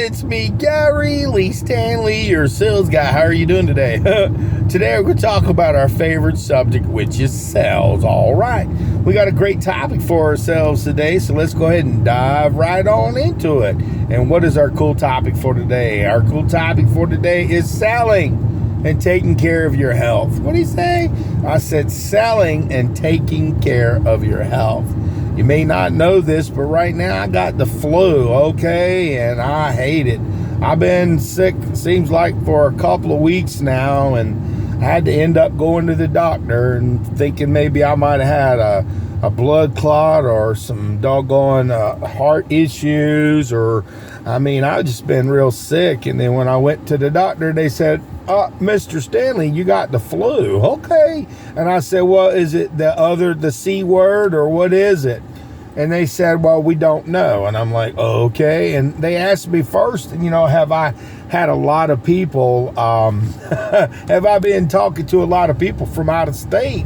It's me, Gary Lee Stanley, your sales guy. How are you doing today? Today we're going to talk about our favorite subject, which is sales. All right. We got a great topic for ourselves today, so let's go ahead and dive right on into it. And what is our cool topic for today? Our cool topic for today is selling and taking care of your health. What do you say? I said selling and taking care of your health. You may not know this, but right now I got the flu, okay? And I hate it. I've been sick, seems like, for a couple of weeks now, and I had to end up going to the doctor and thinking maybe I might have had a blood clot or some doggone heart issues, or, I've just been real sick. And then when I went to the doctor, they said, Mr. Stanley, you got the flu. Okay. And I said, well, is it the C word, or what is it? And they said, well, we don't know. And I'm like, okay. And they asked me first, have I had a lot of people, have I been talking to a lot of people from out of state?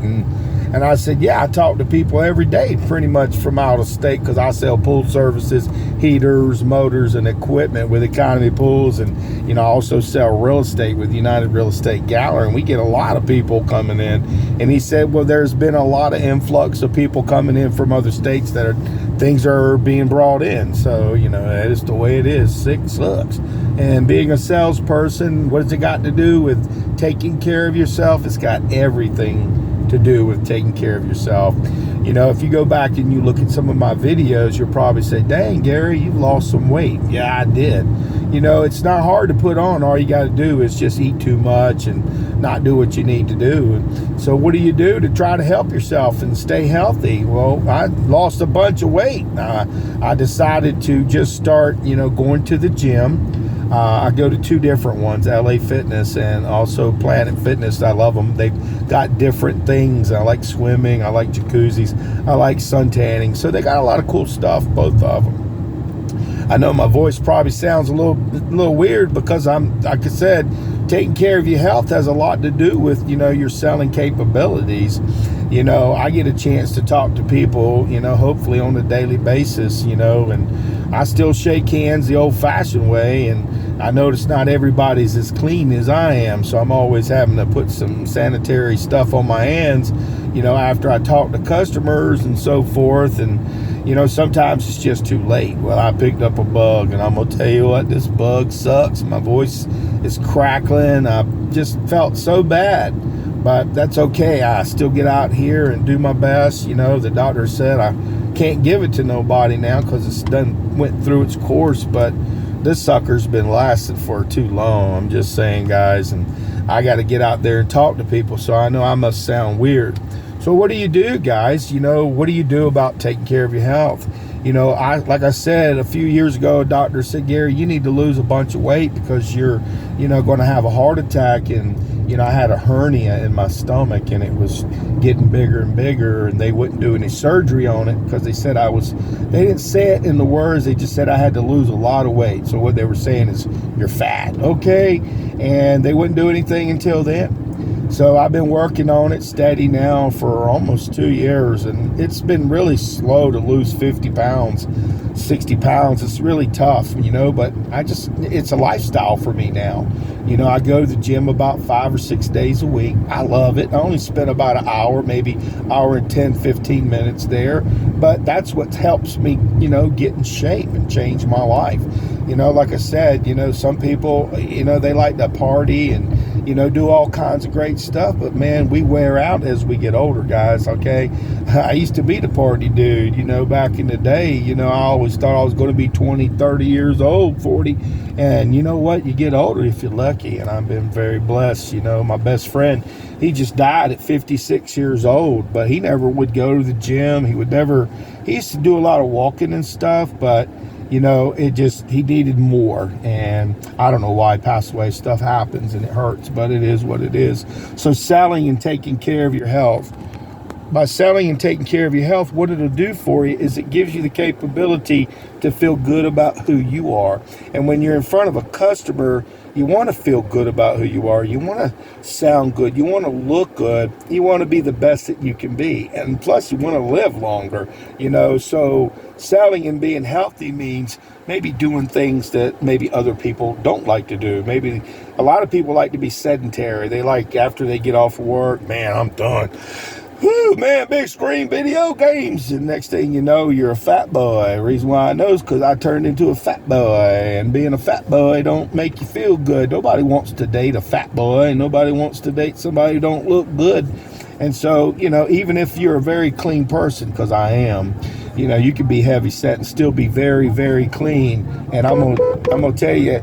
And I said, yeah, I talk to people every day pretty much from out of state, because I sell pool services, heaters, motors, and equipment with Economy Pools. And, I also sell real estate with United Real Estate Gallery. And we get a lot of people coming in. And he said, well, there's been a lot of influx of people coming in from other states that things are being brought in. So, that is the way it is. Sick sucks. And being a salesperson, what has it got to do with taking care of yourself? It's got everything to do with taking care of yourself. If you go back and you look at some of my videos, you'll probably say, dang, Gary, you've lost some weight. Yeah, I did. It's not hard to put on. All you got to do is just eat too much and not do what you need to do. And so what do you do to try to help yourself and stay healthy? Well, I lost a bunch of weight. I decided to just start, going to the gym. I go to two different ones, LA Fitness and also Planet Fitness. I love them. They've got different things. I like swimming. I like jacuzzis. I like sun tanning. So they got a lot of cool stuff, both of them. I know my voice probably sounds a little weird, because I'm, like I said, taking care of your health has a lot to do with, your selling capabilities. I get a chance to talk to people, hopefully on a daily basis, and I still shake hands the old-fashioned way, and I notice not everybody's as clean as I am, so I'm always having to put some sanitary stuff on my hands, after I talk to customers and so forth. And sometimes it's just too late. Well, I picked up a bug, and I'm gonna tell you what, this bug sucks. My voice is crackling. I just felt so bad, but that's okay. I still get out here and do my best. The doctor said I can't give it to nobody now because it's went through its course, but this sucker's been lasting for too long. I'm just saying, guys, and I got to get out there and talk to people, so I know I must sound weird. So what do you do, guys? What do you do about taking care of your health? Like I said, a few years ago, a doctor said, Gary, you need to lose a bunch of weight because you're, going to have a heart attack. And, I had a hernia in my stomach, and it was getting bigger and bigger, and they wouldn't do any surgery on it because they said they didn't say it in the words, they just said I had to lose a lot of weight. So what they were saying is, you're fat, okay? And they wouldn't do anything until then. So I've been working on it steady now for almost 2 years, and it's been really slow to lose 50 pounds, 60 pounds. It's really tough, but it's a lifestyle for me now. I go to the gym about 5 or 6 days a week. I love it. I only spend about an hour, maybe hour and 10, 15 minutes there, but that's what helps me, get in shape and change my life. Like I said, some people, they like to party and, do all kinds of great stuff, but man, we wear out as we get older, guys, okay? I used to be the party dude, back in the day. I always thought I was going to be 20, 30 years old, 40, and you know what? You get older if you're lucky, and I've been very blessed. My best friend, he just died at 56 years old, but he never would go to the gym. He used to do a lot of walking and stuff, but he needed more, and I don't know why he passed away. Stuff happens and it hurts, but it is what it is. So selling and taking care of your health. by selling and taking care of your health, what it'll do for you is it gives you the capability to feel good about who you are. And when you're in front of a customer, you want to feel good about who you are. You want to sound good. You want to look good. You want to be the best that you can be. And plus, you want to live longer, So selling and being healthy means maybe doing things that maybe other people don't like to do. Maybe a lot of people like to be sedentary. They like, after they get off of work, man, I'm done. Whoo, man, big screen video games. And next thing you know, you're a fat boy. The reason why I know is because I turned into a fat boy. And being a fat boy don't make you feel good. Nobody wants to date a fat boy. And nobody wants to date somebody who don't look good. And so, even if you're a very clean person, because I am, you can be heavy set and still be very, very clean. And I'm gonna tell you,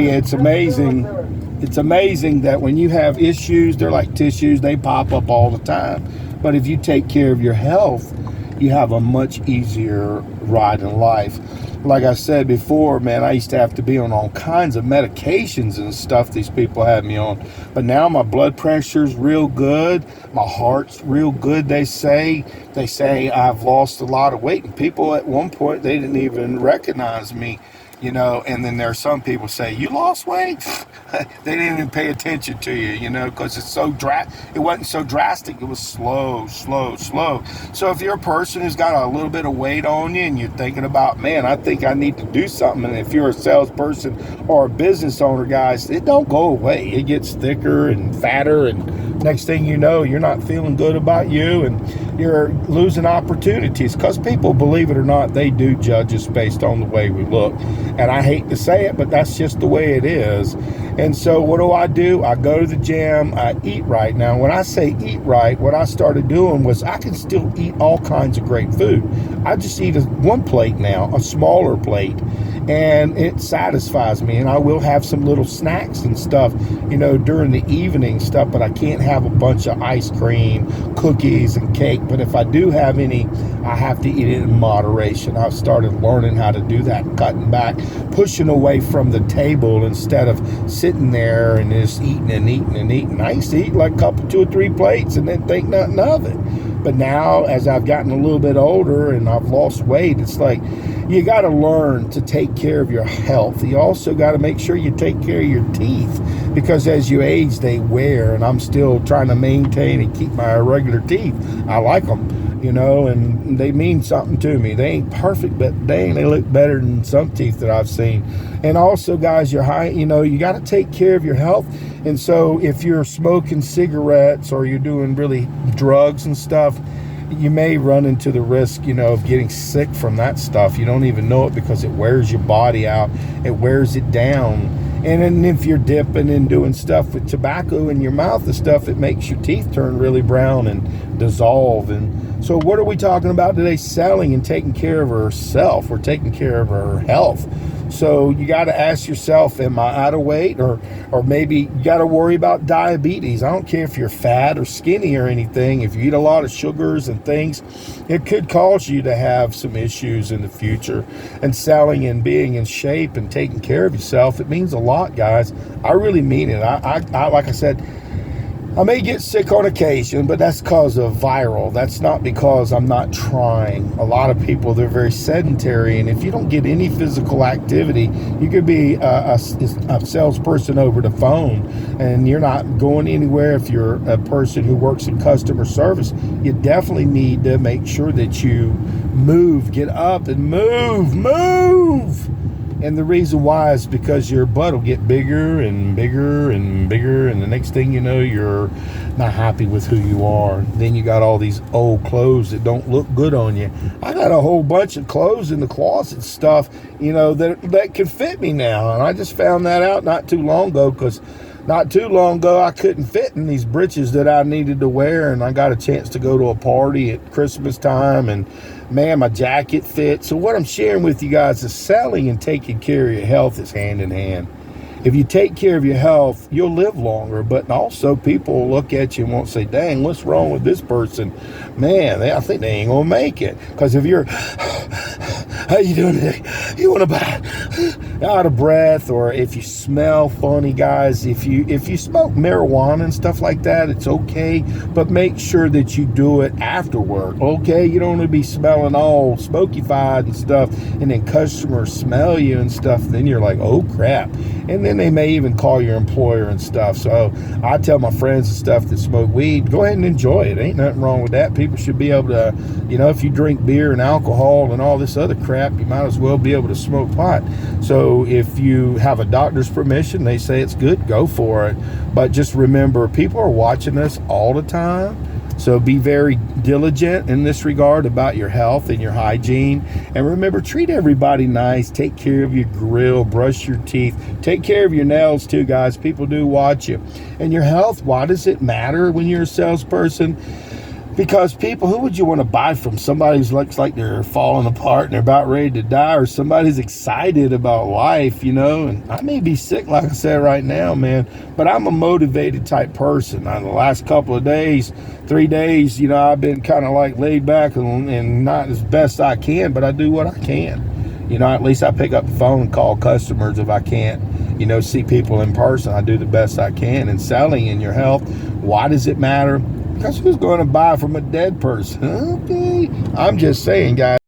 it's amazing. It's amazing that when you have issues, they're like tissues, they pop up all the time. But if you take care of your health, you have a much easier ride in life. Like I said before, man, I used to have to be on all kinds of medications and stuff these people had me on. But now my blood pressure's real good. My heart's real good, they say. They say I've lost a lot of weight. And people at one point, they didn't even recognize me. And then there are some people say, you lost weight? They didn't even pay attention to you, because it wasn't so drastic. It was slow. So if you're a person who's got a little bit of weight on you and you're thinking about, man, I think I need to do something. And if you're a salesperson or a business owner, guys, it don't go away. It gets thicker and fatter. And next thing you know, you're not feeling good about you and you're losing opportunities, because people, believe it or not, they do judge us based on the way we look. And I hate to say it, but that's just the way it is. And so what do? I go to the gym, I eat right. Now, when I say eat right, what I started doing was I can still eat all kinds of great food. I just eat one plate now, a smaller plate, and it satisfies me. And I will have some little snacks and stuff, during the evening stuff, but I can't have a bunch of ice cream, cookies, and cake. But if I do have any, I have to eat it in moderation. I've started learning how to do that, cutting back, pushing away from the table instead of sitting there and just eating and eating and eating. I used to eat like a couple, 2 or 3 plates and then think nothing of it. But now, as I've gotten a little bit older and I've lost weight, it's like you got to learn to take care of your health. You also got to make sure you take care of your teeth, because as you age, they wear. And I'm still trying to maintain and keep my regular teeth. I like them, and they mean something to me. They ain't perfect, but dang, they look better than some teeth that I've seen. And also, guys, you got to take care of your health. And so if you're smoking cigarettes or you're doing really drugs and stuff, you may run into the risk, of getting sick from that stuff. You don't even know it because it wears your body out. It wears it down. And then if you're dipping and doing stuff with tobacco in your mouth and stuff, it makes your teeth turn really brown and dissolve. And so what are we talking about today? Selling and taking care of herself. We're taking care of her health. So you got to ask yourself, am I out of weight? Or maybe you got to worry about diabetes. I don't care if you're fat or skinny or anything. If you eat a lot of sugars and things, it could cause you to have some issues in the future. And selling and being in shape and taking care of yourself, it means a lot, guys. I really mean it. I like I said, I may get sick on occasion, but that's because of viral. That's not because I'm not trying. A lot of people, they're very sedentary, and if you don't get any physical activity, you could be a salesperson over the phone, and you're not going anywhere. If you're a person who works in customer service, you definitely need to make sure that you move, get up and move. And the reason why is because your butt will get bigger and bigger and bigger, and the next thing you know, you're not happy with who you are. Then you got all these old clothes that don't look good on you. I got a whole bunch of clothes in the closet stuff, that can fit me now. And I just found that out not too long ago, because not too long ago, I couldn't fit in these breeches that I needed to wear, and I got a chance to go to a party at Christmas time, and man, my jacket fit. So what I'm sharing with you guys is selling and taking care of your health is hand in hand. If you take care of your health, you'll live longer, but also people will look at you and won't say, dang, what's wrong with this person? Man, I think they ain't gonna make it. Because if you're how you doing today? You want to buy? Out of breath, or if you smell funny, guys, if you smoke marijuana and stuff like that, it's okay, but make sure that you do it after work, okay? You don't want to be smelling all smoky-fied and stuff, and then customers smell you and stuff, and then you're like, oh crap, and then they may even call your employer and stuff. So I tell my friends and stuff that smoke weed, go ahead and enjoy it. Ain't nothing wrong with that. People should be able to, if you drink beer and alcohol and all this other crap, you might as well be able to smoke pot. So if you have a doctor's permission, they say it's good, go for it. But just remember, people are watching us all the time. So be very diligent in this regard about your health and your hygiene. And remember, treat everybody nice. Take care of your grill, brush your teeth, take care of your nails too, guys. People do watch you. And your health, why does it matter when you're a salesperson? Because people, who would you want to buy from? Somebody who looks like they're falling apart and they're about ready to die, or somebody's excited about life, And I may be sick, like I said, right now, man, but I'm a motivated type person. The last couple of days, 3 days, I've been kind of like laid back and not as best I can, but I do what I can. At least I pick up the phone and call customers if I can't, see people in person. I do the best I can. And selling in your health, why does it matter? Because who's going to buy from a dead person? Okay. I'm just saying, guys.